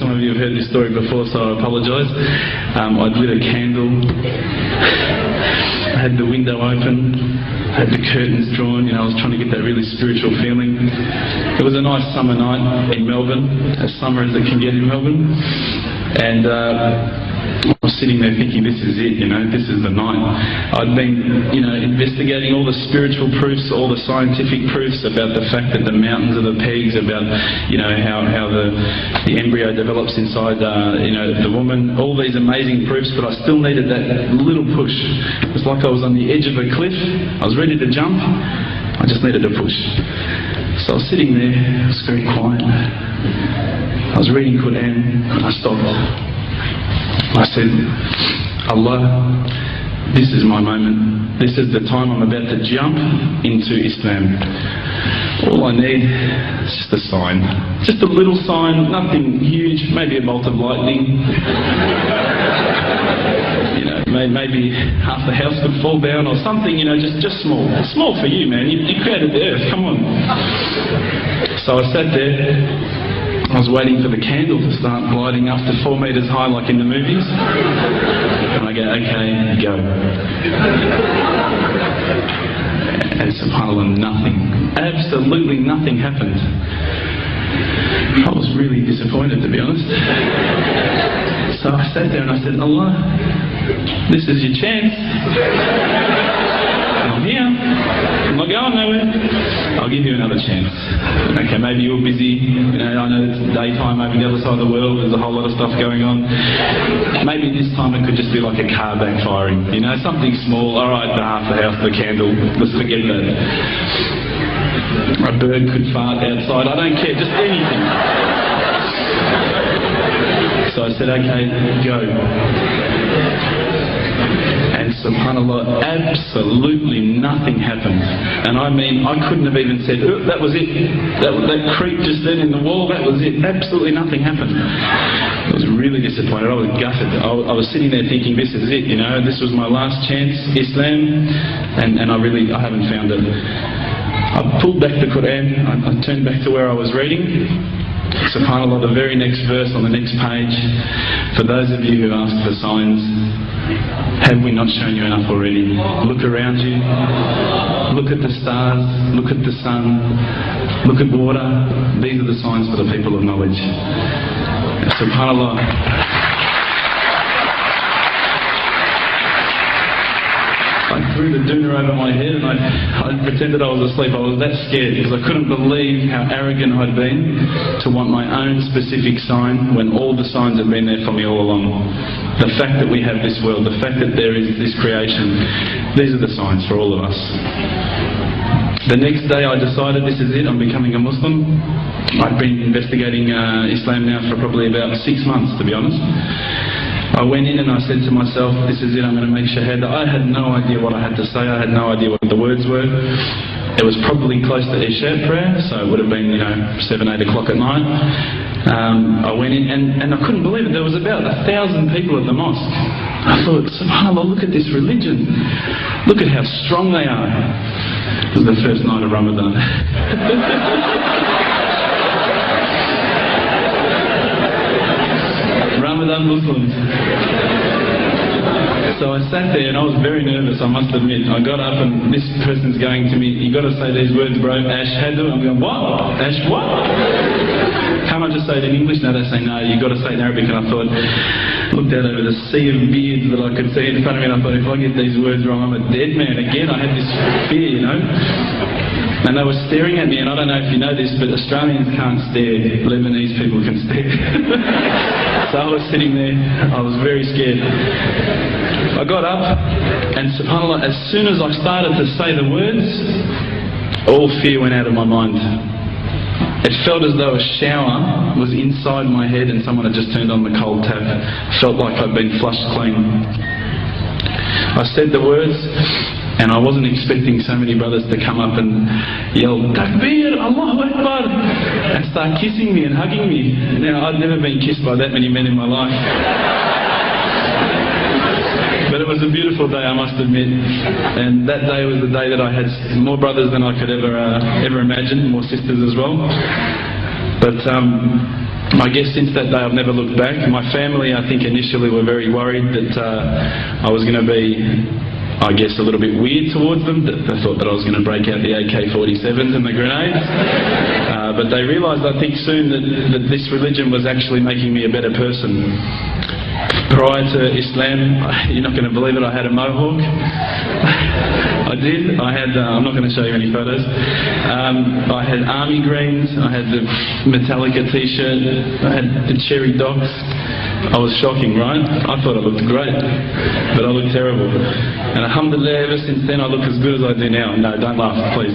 some of you have heard this story before, so I apologise. I'd lit a candle, I had the window open, I had the curtains drawn, I was trying to get that really spiritual feeling. It was a nice summer night in Melbourne, as summer as it can get in Melbourne, and I was sitting there thinking, this is it, this is the night. I'd been, investigating all the spiritual proofs, all the scientific proofs about the fact that the mountains are the pegs, about, how the embryo develops inside, the woman, all these amazing proofs, but I still needed that little push. It was like I was on the edge of a cliff. I was ready to jump. I just needed a push. So I was sitting there, it was very quiet. I was reading Quran, and I stopped. I said, Allah, this is my moment. This is the time I'm about to jump into Islam. All I need is just a sign. Just a little sign, nothing huge, maybe a bolt of lightning. Maybe half the house could fall down or something, just small. Small for you, man. You created the earth, come on. So I sat there. I was waiting for the candle to start gliding up to 4 metres high like in the movies. And I go, okay, go. And subhanAllah, nothing. Absolutely nothing happened. I was really disappointed, to be honest. So I sat there and I said, Allah, this is your chance. I'm here. I'm not going nowhere. I'll give you another chance. Okay, maybe you're busy. I know it's daytime over the other side of the world. There's a whole lot of stuff going on. Maybe this time it could just be like a car backfiring. Something small. All right, half the house, the candle. Let's forget that. A bird could fart outside. I don't care. Just anything. So I said, okay, go. And subhanAllah, absolutely nothing happened. And I mean, I couldn't have even said, oh, that was it. That creak just then in the wall, that was it. Absolutely nothing happened. I was really disappointed. I was gutted. I was sitting there thinking, this is it, this was my last chance, Islam, and I haven't found it. I pulled back the Quran, I turned back to where I was reading. SubhanAllah, the very next verse on the next page, for those of you who ask for signs, have we not shown you enough already? Look around you, look at the stars, look at the sun, look at water. These are the signs for the people of knowledge. SubhanAllah. I threw the doona over my head and I pretended I was asleep. I was that scared because I couldn't believe how arrogant I'd been to want my own specific sign when all the signs had been there for me all along. The fact that we have this world, the fact that there is this creation, these are the signs for all of us. The next day I decided this is it, I'm becoming a Muslim. I'd been investigating Islam now for probably about 6 months, to be honest. I went in and I said to myself, this is it, I'm going to make shahada. I had no idea what I had to say, I had no idea what the words were. It was probably close to Isha prayer, so it would have been, 7, 8 o'clock at night. I went in and I couldn't believe it, there was about 1,000 people at the mosque. I thought, subhanAllah, look at this religion. Look at how strong they are. It was the first night of Ramadan. Ramadan Muslims. So I sat there and I was very nervous, I must admit. I got up and this person's going to me, you got to say these words, bro, Ashhadu. I'm going, what? Ash what? Can't I just say it in English? No, they say no, you got to say it in Arabic. And I thought, looked out over the sea of beards that I could see in front of me and I thought, if I get these words wrong, I'm a dead man again. I had this fear, And they were staring at me, and I don't know if you know this, but Australians can't stare. Lebanese people can stare. So I was sitting there, I was very scared. I got up, and subhanAllah, as soon as I started to say the words, all fear went out of my mind. It felt as though a shower was inside my head and someone had just turned on the cold tap. Felt like I'd been flushed clean. I said the words, and I wasn't expecting so many brothers to come up and yell, Takbir, Allahu Akbar, and start kissing me and hugging me. Now, I'd never been kissed by that many men in my life. But it was a beautiful day, I must admit. And that day was the day that I had more brothers than I could ever imagine, more sisters as well. But I guess since that day I've never looked back. My family, I think initially were very worried that I was going to be, I guess, a little bit weird towards them. They thought that I was going to break out the AK-47s and the grenades. But they realised, I think, soon that this religion was actually making me a better person. Prior to Islam, you're not going to believe it, I had a mohawk. I did. I had, I'm not going to show you any photos. I had army greens, I had the Metallica t-shirt, I had the cherry docs. I was shocking, right? I thought I looked great, but I looked terrible. And alhamdulillah, ever since then I look as good as I do now. No, don't laugh, please.